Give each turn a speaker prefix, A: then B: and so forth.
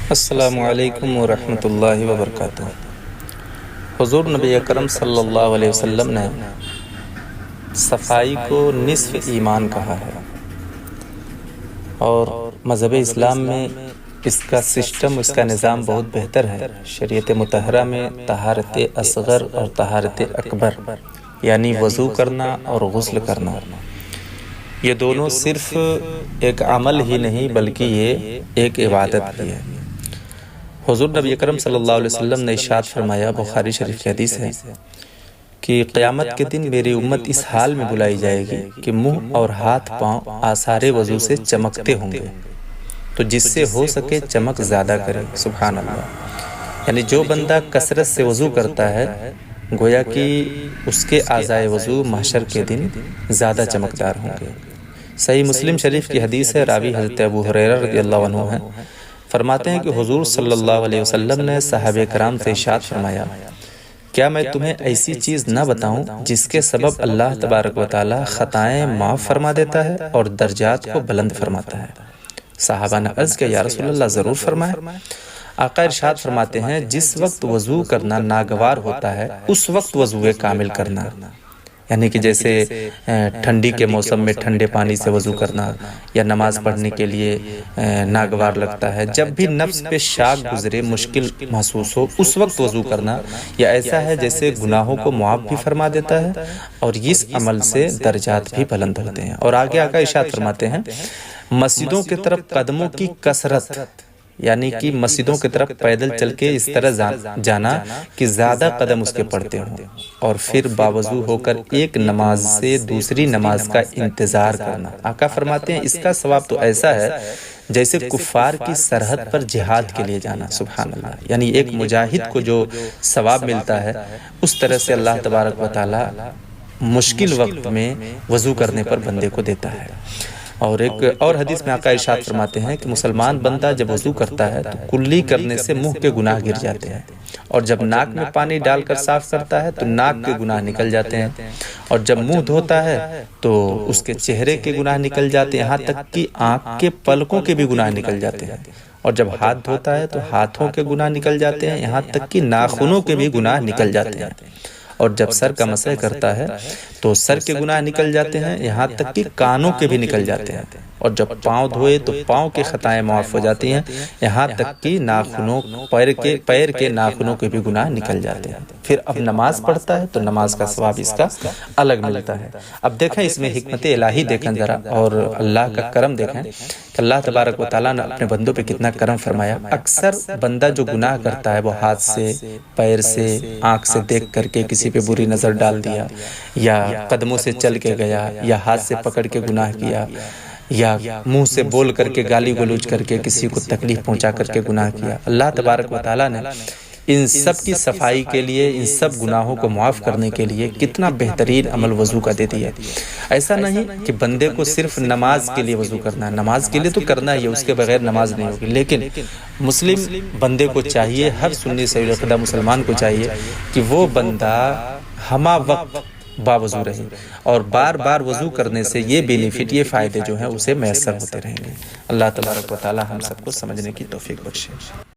A: السلام علیکم ورحمۃ اللہ وبرکاتہ۔ حضور نبی اکرم صلی اللہ علیہ وسلم نے صفائی کو نصف ایمان کہا ہے، اور مذہب اسلام میں اس کا سسٹم، اس کا نظام بہت بہتر ہے۔ شریعت مطہرہ میں طہارت اصغر اور طہارت اکبر یعنی وضو کرنا اور غسل کرنا، یہ دونوں صرف ایک عمل ہی نہیں بلکہ یہ ایک عبادت بھی ہے۔ حضور نبی اکرم صلی اللہ علیہ وسلم نے ارشاد فرمایا، بخاری شریف کی حدیث ہے کہ قیامت کے دن میری امت اس حال میں بلائی جائے گی کہ منہ اور ہاتھ پاؤں آثار وضو سے چمکتے ہوں گے، تو جس سے ہو سکے چمک زیادہ کرے۔ سبحان اللہ، یعنی جو بندہ کثرت سے وضو کرتا ہے گویا کہ اس کے اعضائے وضو محشر کے دن زیادہ چمکدار ہوں گے۔ صحیح مسلم شریف کی حدیث ہے، راوی حضرت ابو ہریرہ رضی اللہ عنہ ہیں، فرماتے ہیں کہ حضور صلی اللہ علیہ وسلم نے صحابہ کرام سے ارشاد فرمایا، کیا میں تمہیں ایسی چیز نہ بتاؤں جس کے سبب اللہ تبارک و تعالی خطائیں معاف فرما دیتا ہے اور درجات کو بلند فرماتا ہے؟ صحابہ نے عرض کیا، یا رسول اللہ ضرور فرمائیں۔ آقا ارشاد فرماتے ہیں، جس وقت وضو کرنا ناگوار ہوتا ہے اس وقت وضو کامل کرنا، یعنی کہ جیسے ٹھنڈی کے موسم میں ٹھنڈے پانی سے وضو کرنا، یا نماز پڑھنے کے لیے ناگوار لگتا ہے، جب بھی نفس پہ شاک گزرے، مشکل محسوس ہو، اس وقت وضو کرنا، یا ایسا ہے جیسے گناہوں کو معاف بھی فرما دیتا ہے اور اس عمل سے درجات بھی بلند ہوتے ہیں۔ اور آگے آقا ارشاد فرماتے ہیں، مسجدوں کی طرف قدموں کی کثرت، یعنی کہ مسجدوں کی طرف پیدل چل کے اس طرح جانا کہ زیادہ قدم اس کے پڑتے ہوں، اور پھر باوضو ہو کر ایک نماز سے دوسری نماز کا انتظار کرنا۔ آقا فرماتے ہیں، اس کا ثواب تو ایسا ہے جیسے کفار کی سرحد پر جہاد کے لیے جانا۔ سبحان اللہ، یعنی ایک مجاہد کو جو ثواب ملتا ہے اس طرح سے اللہ تبارک و تعالی مشکل وقت میں وضو کرنے پر بندے کو دیتا ہے۔ اور ایک اور حدیث میں آقا ارشاد فرماتے ہیں کہ مسلمان بندہ جب وضو کرتا ہے تو کلی کرنے سے منہ کے گناہ گر جاتے ہیں، اور جب ناک میں پانی ڈال کر صاف کرتا ہے تو ناک کے گناہ نکل جاتے ہیں، اور جب منہ دھوتا ہے تو اس کے چہرے کے گناہ نکل جاتے ہیں، یہاں تک کہ آنکھ کے پلکوں کے بھی گناہ نکل جاتے ہیں، اور جب ہاتھ دھوتا ہے تو ہاتھوں کے گناہ نکل جاتے ہیں، یہاں تک کہ ناخنوں کے بھی گناہ نکل جاتے ہیں، اور جب سر کا مسح کرتا ہے تو سر کے گناہ نکل جاتے ہیں، یہاں تک کہ کانوں کے بھی نکل جاتے ہیں، اور جب پاؤں دھوئے تو پاؤں کی خطائیں معاف ہو جاتی ہیں، یہاں تک کہ ناخنوں پیر کے ناخنوں کے بھی گناہ نکل جاتے ہیں۔ پھر اب نماز پڑھتا ہے تو نماز کا ثواب اس کا الگ ملتا ہے۔ اب دیکھیں اس میں حکمت الہی دیکھیں ذرا، اور اللہ کا کرم دیکھیں کہ اللہ تبارک و تعالیٰ نے اپنے بندوں پہ کتنا کرم فرمایا۔ اکثر بندہ جو گناہ کرتا ہے وہ ہاتھ سے، پیر سے، آنکھ سے دیکھ کر کے کسی پہ بری نظر ڈال دیا، یا قدموں سے چل کے گیا، یا ہاتھ سے پکڑ کے گناہ کیا، یا منہ سے بول کر کے گالی گلوچ کر کے کسی کو تکلیف پہنچا کر کے گناہ کیا۔ اللہ تبارک و تعالیٰ نے ان سب کی صفائی کے لیے، ان سب گناہوں کو معاف کرنے کے لیے کتنا بہترین عمل وضو کا دے دیا۔ ایسا نہیں کہ بندے کو صرف نماز کے لیے وضو کرنا ہے، نماز کے لیے تو کرنا ہی ہے، اس کے بغیر نماز نہیں ہوگی، لیکن مسلم بندے کو چاہیے، ہر سنی سعید الخدا مسلمان کو چاہیے کہ وہ بندہ ہمہ وقت باوضو رہے، اور بار بار وضو کرنے سے یہ بینیفٹ، یہ فائدے جو ہیں اسے میسر ہوتے رہیں گے۔ اللہ تبارک و تعالی ہم سب کو سمجھنے کی توفیق بخشے۔